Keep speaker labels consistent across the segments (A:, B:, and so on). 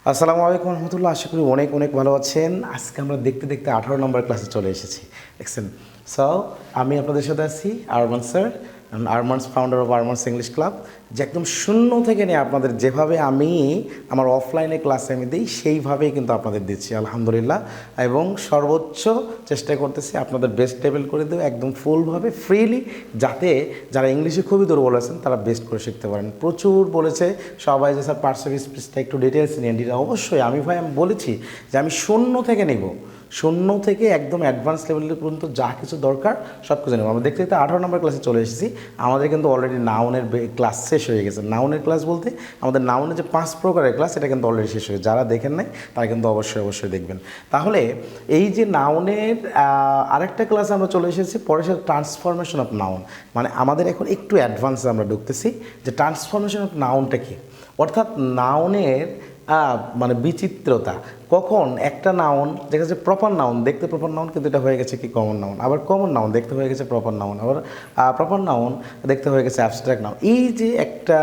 A: আসসালামু আলাইকুম রহমতুল্লাহ। আশা করি অনেক অনেক ভালো আছেন। আজকে আমরা দেখতে দেখতে 18 নম্বর ক্লাসে চলে এসেছি, দেখছেন। সো আমি আপনাদের সাথে আছি Arman sir, Arman's founder of Arman's English club. যে একদম শূন্য থেকে নিয়ে আপনাদের যেভাবে আমি আমার অফলাইনে ক্লাসে আমি দিই সেইভাবেই কিন্তু আপনাদের দিচ্ছি আলহামদুলিল্লাহ, এবং সর্বোচ্চ চেষ্টা করতেছি আপনাদের বেস্ট লেভেল করে দেবো একদম ফুলভাবে ফ্রিলি, যাতে যারা ইংলিশে খুবই দুর্বল আছেন তারা বেস্ট করে শিখতে পারেন। প্রচুর বলেছে সবাই যে স্যার পার্সোনাল স্পিচটা একটু ডিটেলস নিয়ে ডিটেল। অবশ্যই আমি বলেছি যে আমি শূন্য থেকে নেব, শূন্য থেকে একদম অ্যাডভান্স লেভেলের পর্যন্ত যা কিছু দরকার সব কিছু নেব। আমরা দেখতে দেখতে 18 নম্বর ক্লাসে চলে এসেছি। আমাদের কিন্তু অলরেডি নাউনের ক্লাস শেষ হয়ে গেছে। নাউনের ক্লাস বলতে আমাদের নাউনের যে 5 প্রকারের ক্লাস, এটা কিন্তু অলরেডি শেষ হয়ে, যারা দেখেন নাই তারা কিন্তু অবশ্যই দেখবেন। তাহলে এই যে নাউনের আরেকটা ক্লাস আমরা চলে এসেছি, পরে সে ট্রান্সফরমেশন অফ নাউন, মানে আমাদের এখন একটু অ্যাডভান্সে আমরা ঢুকতেছি যে ট্রান্সফরমেশন অফ নাউনটা কি, অর্থাৎ নাউনের মানে বিচিত্রতা। কখন একটা নাউন দেখা যাচ্ছে প্রপার নাউন দেখতে প্রপার নাউন, কিন্তু এটা হয়ে গেছে কি কমন নাউন, আবার কমন নাউন দেখতে হয়ে গেছে প্রপার নাউন, আবার প্রপার নাউন দেখতে হয়ে গেছে অ্যাবস্ট্রাক্ট নাউন। এই যে একটা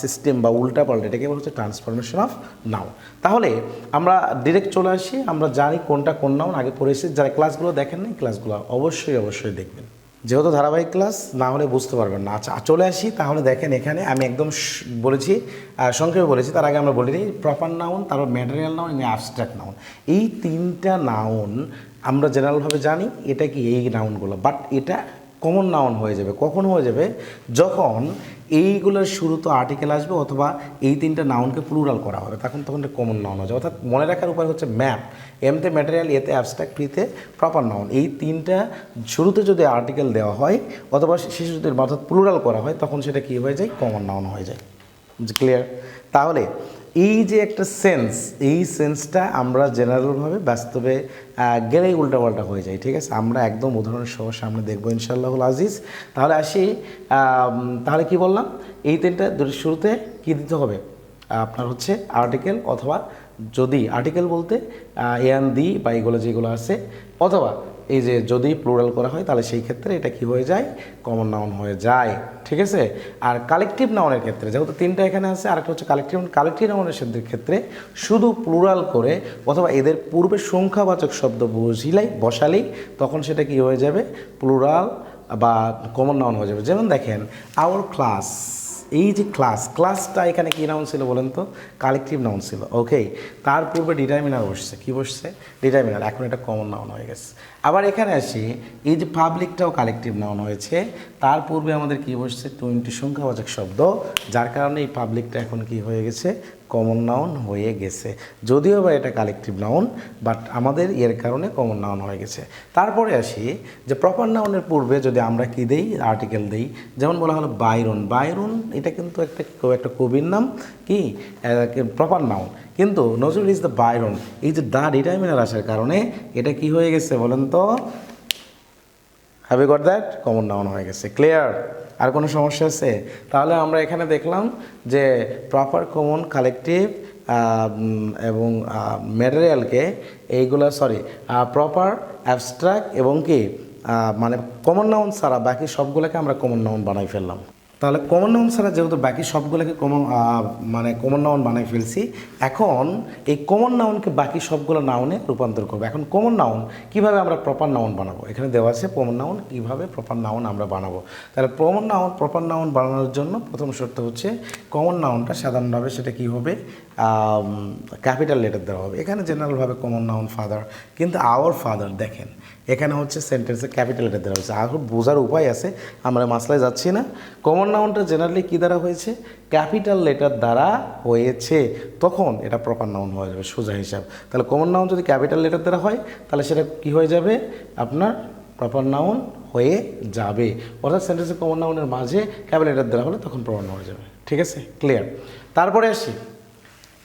A: সিস্টেম বা উল্টাপাল্টা, এটাকে বলা হচ্ছে ট্রান্সফরমেশন অফ নাউন। তাহলে আমরা ডিরেক্ট চলে আসি, আমরা জানি কোনটা কোন নাউন, আগে পড়ে এসেছি। যারা ক্লাসগুলো দেখেন নাই ক্লাসগুলো অবশ্যই দেখবেন, যেহেতু ধারাবাহিক ক্লাস না হলে বুঝতে পারবেন না। আচ্ছা চলে আসি তাহলে। দেখেন এখানে আমি একদম বলেছি, সংক্ষেপে বলেছি। তার আগে আমরা বলি নিই প্রপার নাউন, তারপর ম্যাটেরিয়াল নাউন, অ্যাবস্ট্রাক্ট নাউন। এই তিনটা নাউন আমরা জেনারেলভাবে জানি এটা কি, এই নাউনগুলো। বাট এটা কমন নাউন হয়ে যাবে কখন হয়ে যাবে, যখন এইগুলোর শুরু তো আর্টিকেল আসবে, অথবা এই তিনটা নাউনকে প্লুরাল করা হবে, তখন এটা কমন নাউন হয়ে যাবে। অর্থাৎ মনে রাখার উপায় হচ্ছে ম্যাপ, এমতে ম্যাটেরিয়াল, এতে অ্যাবস্ট্রাক্ট, পিতে প্রপার নাউন। এই তিনটা শুরুতে যদি আর্টিকেল দেওয়া হয় অথবা শেষে যদি অর্থাৎ প্লুরাল করা হয়, তখন সেটা কী হয়ে যায়, কমন নাউন হয়ে যায়। ক্লিয়ার? তাহলে এই যে একটা সেন্স, এই সেন্সটা আমরা জেনারেলভাবে বাস্তবে গেলেই উল্টাপাল্টা হয়ে যায়। ঠিক আছে, আমরা একদম উদাহরণ সহ সামনে দেখবো ইনশাআল্লাহুল আজিজ। তাহলে আসি, তাহলে কি বললাম, এই তিনটা শুরুতে কি দিতে হবে, আপনার হচ্ছে আর্টিকেল, অথবা যদি আর্টিকেল বলতে এন দি বা এগুলো যেগুলো আছে, অথবা এই যে যদি প্লুরাল করা হয় তাহলে সেই ক্ষেত্রে এটা কি হয়ে যায়, কমন নাউন হয়ে যায়। ঠিক আছে। আর কালেকটিভ নাউনের ক্ষেত্রে যেহেতু তিনটা এখানে আছে, আরেকটা হচ্ছে কালেকটিভ নাউনের ক্ষেত্রে শুধু প্লুরাল করে অথবা এদের পূর্বে সংখ্যাবাচক শব্দ বসালেই তখন সেটা কি হয়ে যাবে, প্লুরাল বা কমন নাউন হয়ে যাবে। যেমন দেখেন আওয়ার ক্লাস, এই যে ক্লাসটা এখানে কী নাউন ছিল বলেন তো, কালেকটিভ নাউন ছিল। ওকে, তার পূর্বে ডিটারমিনার বসছে, কি বসছে, ডিটারমিনার, এখন এটা কমন নাউন হয়ে গেছে। আবার এখানে আসি, এই যে পাবলিকটাও কালেকটিভ নাউন হয়েছে, তার পূর্বে আমাদের কি বসছে, 20 সংখ্যাবাচক শব্দ, যার কারণে এই পাবলিকটা এখন কি হয়ে গেছে, কমন নাউন হয়ে গেছে। যদিও বা এটা কালেকটিভ নাউন, বাট আমাদের এর কারণে কমন নাউন হয়ে গেছে। তারপরে আসি যে প্রপার নাউনের পূর্বে যদি আমরা কি দেই, আর্টিকেল দেই। যেমন বলা হলো বাইরন, এটা কিন্তু একটা কবির নাম, কি প্রপার নাউন, কিন্তু নজরুল ইজ দ্য বাইরন। এই যে দা ডিটারমিনার আসার কারণে এটা কি হয়ে গেছে বলেন তো, have you got that, common noun হয়ে গেছে। ক্লিয়ার? আর কোনো সমস্যা আছে? তাহলে আমরা এখানে দেখলাম যে প্রপার, কমন, কালেকটিভ এবং ম্যাটেরিয়ালকে এইগুলো প্রপার, অ্যাবস্ট্রাক্ট এবং কি মানে কমন নাউন ছাড়া বাকি সবগুলোকে আমরা কমন নাউন বানাই ফেললাম। তাহলে কমন নাউন ছাড়া যেহেতু বাকি সবগুলোকে কমন নাউন বানাই ফেলছি, এখন এই কমন নাউনকে বাকি সবগুলো নাউনে রূপান্তর করবো। এখন কমন নাউন কিভাবে আমরা প্রপার নাউন বানাবো, এখানে দেওয়া আছে কমন নাউন কিভাবে প্রপার নাউন আমরা বানাবো। তাহলে প্রপার নাউন বানানোর জন্য প্রথম শর্ত হচ্ছে কমন নাউনটা সাধারণভাবে সেটা কি হবে, ক্যাপিটাল লেটার দেওয়া হবে। এখানে জেনারেলভাবে কমন নাউন ফাদার, কিন্তু আওয়ার ফাদার দেখেন এখানে হচ্ছে সেন্টেন্সে ক্যাপিটাল লেটার দেওয়া হয়েছে। আর বোঝার উপায় আছে, আমরা মাসলায় যাচ্ছি না। কমন নাউনটা জেনারেলি কী দ্বারা হয়েছে, ক্যাপিটাল লেটার দ্বারা হয়েছে, তখন এটা প্রপার নাউন হয়ে যাবে সোজা হিসাব। তাহলে কমন নাউন যদি ক্যাপিটাল লেটার দ্বারা হয় তাহলে সেটা কি হয়ে যাবে, আপনার প্রপার নাউন হয়ে যাবে। অর্থাৎ সেন্টেন্সে কমন নাউনের মাঝে ক্যাপিটাল লেটার দ্বারা হলে তখন প্রপার নাউন হয়ে যাবে। ঠিক আছে, ক্লিয়ার? তারপরে আসি,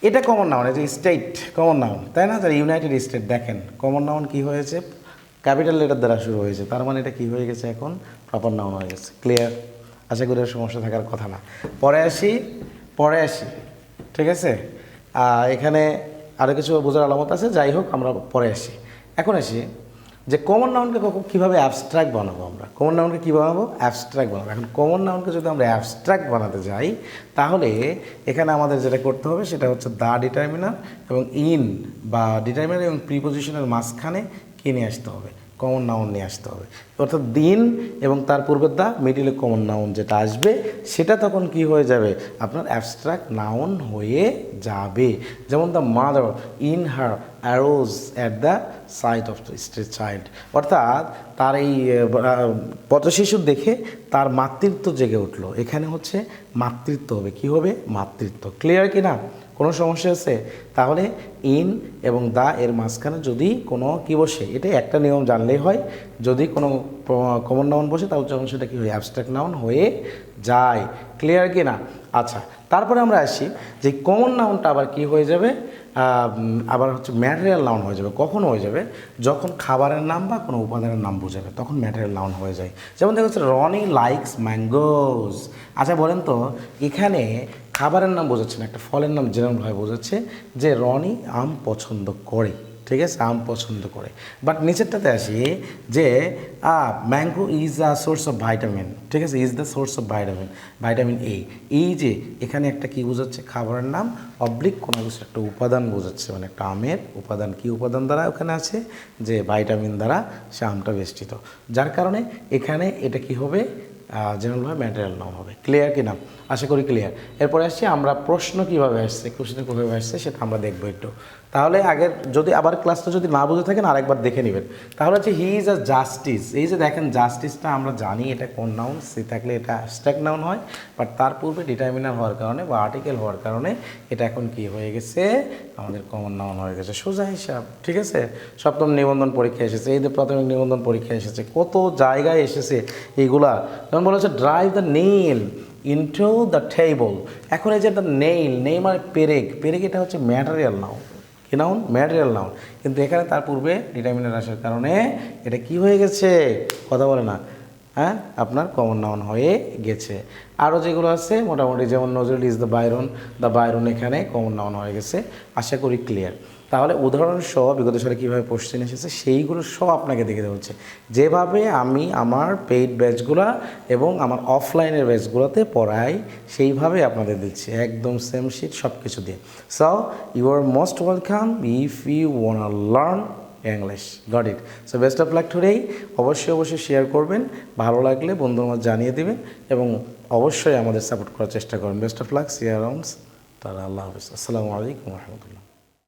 A: এটা কমন নাউন, এই যে স্টেট কমন নাউন, তাই না? যারা ইউনাইটেড স্টেট, দেখেন কমন নাউন কী হয়েছে, ক্যাপিটাল লেটার দ্বারা শুরু হয়েছে, তার মানে এটা কী হয়ে গেছে, এখন প্রপার নাউন হয়ে গেছে। ক্লিয়ার? আশা করি সমস্যা থাকার কথা না। পরে আসি, ঠিক আছে। এখানে আরও কিছু বোঝার আলামত আছে, যাই হোক আমরা পরে আসি। এখন আসি যে কমন নাউনকে কীভাবে অ্যাবস্ট্রাক্ট বানাবো আমরা, কমন নাউনকে কী বানাবো, অ্যাবস্ট্রাক্ট বানাবো। এখন কমন নাউনকে যদি আমরা অ্যাবস্ট্রাক্ট বানাতে যাই তাহলে এখানে আমাদের যেটা করতে হবে সেটা হচ্ছে দা ডিটারমিনার এবং ইন বা ডিটারমিনার এবং প্রিপোজিশনের মাঝখানে কী নিয়ে আসতে হবে, কমন নাউন নিয়ে আসতে হবে। অর্থাৎ দিন এবং তার পূর্বের দা মিডিলে কমন নাউন যেটা আসবে সেটা তখন কি হয়ে যাবে, আপনার অ্যাবস্ট্রাক্ট নাউন হয়ে যাবে। যেমন the mother in her arose at the sight of the stray child, অর্থাৎ তার এই পথশিশু দেখে তার মাতৃত্ব জেগে উঠলো। এখানে হচ্ছে মাতৃত্ব হবে, কি হবে, মাতৃত্ব। ক্লিয়ার কি না, কোনো সমস্যা আছে? তাহলে ইন এবং দা এর মাঝখানে যদি কোনো কি বসে, এটা একটা নিয়ম জানলেই হয়, যদি কোনো কমন নাউন বসে তাহলে যখন সেটা কী হয়, অ্যাবস্ট্রাক্ট নাউন হয়ে যায়। ক্লিয়ার কি না? আচ্ছা, তারপরে আমরা আসি যে কমন নাউনটা আবার কি হয়ে যাবে, আবার হচ্ছে ম্যাটেরিয়াল নাউন হয়ে যাবে। কখন হয়ে যাবে, যখন খাবারের নাম বা কোনো উপাদানের নাম বোঝাবে তখন ম্যাটেরিয়াল নাউন হয়ে যায়। যেমন দেখা যাচ্ছে রনি লাইকস ম্যাঙ্গোজ। আচ্ছা বলেন তো, এখানে খাবারের নাম বোঝাচ্ছে না, একটা ফলের নাম যেরকমভাবে বোঝাচ্ছে যে রনি আম পছন্দ করে, ঠিক আছে, আম পছন্দ করে। বাট নিচেরটাতে আসি যে mango is a source of vitamin, ঠিক আছে, is the source of vitamin, vitamin এ। এই যে এখানে একটা কি বোঝাচ্ছে, খাবারের নাম অবলিক কোনো কিছু একটা উপাদান বোঝাচ্ছে, মানে একটা আমের উপাদান, কি উপাদান দ্বারা ওখানে আছে, যে ভাইটামিন দ্বারা সে আমটা বেষ্টিত, যার কারণে এখানে এটা কি হবে, জেনারেলভাবে ম্যাটেরিয়াল নাউন হবে। ক্লিয়ার কি না, আশা করি ক্লিয়ার। এরপরে আসছি আমরা প্রশ্ন কীভাবে আসছে, কোশ্চেনটা কীভাবে আসছে সেটা আমরা দেখবো একটু। তাহলে আগের যদি আবার ক্লাসটা যদি না বুঝে থাকেন আরেকবার দেখে নেবেন। তাহলে হচ্ছে হি ইজ আ জাস্টিস। এই যে দেখেন জাস্টিসটা আমরা জানি এটা কোন নাউন, সে থাকলে এটা অ্যাবস্ট্রাক্ট নাউন হয়, বাট তার পূর্বে ডিটারমিনার হওয়ার কারণে বা আর্টিকেল হওয়ার কারণে এটা এখন কি হয়ে গেছে, আমাদের কমন নাউন হয়ে গেছে। সোজা হিসাব, ঠিক আছে। সপ্তম নিবন্ধন পরীক্ষা এসেছে, এই যে প্রাথমিক নিবন্ধন পরীক্ষা এসেছে, কত জায়গায় এসেছে এইগুলা। যেমন বলা হচ্ছে drive the nail into the table. এখন এই যে দ্য নেইল, নেই মানে পেরেক, পেরেক এটা হচ্ছে ম্যাটেরিয়াল নাউন, কি নাউন, ম্যাটেরিয়াল নাউন। কিন্তু এখানে তার পূর্বে ডিটারমিনার আসার কারণে এটা কি হয়ে গেছে, কথা বলে না, হ্যাঁ, আপনার কমন নাউন হয়ে গেছে। আরও যেগুলো আছে মোটামুটি, যেমন নজরুল ইজ দ্য বাইরন এখানে কমন নাউন হয়ে গেছে। আশা করি ক্লিয়ার। তাহলে উদাহরণ সহ বিগত সালে কীভাবে কোশ্চেন এসেছে সেইগুলো সব আপনাকে দেখে দেওয়া হচ্ছে, যেভাবে আমি আমার পেইড ব্যাচগুলো এবং আমার অফলাইনের ব্যাচগুলোতে পড়াই সেইভাবে আপনাদের দিচ্ছি, একদম সেম শিট সব কিছু দিয়ে। So you are most welcome if you want learn English, got it. So best of luck today. অবশ্যই শেয়ার করবেন, ভালো লাগলে বন্ধুর মধ্যে জানিয়ে দেবেন এবং অবশ্যই আমাদের সাপোর্ট করার চেষ্টা করবেন। Best of luck, see you around. তাহলে আল্লাহ হাফিজ, আসসালামু আলাইকুম রহমতুল্লাহ।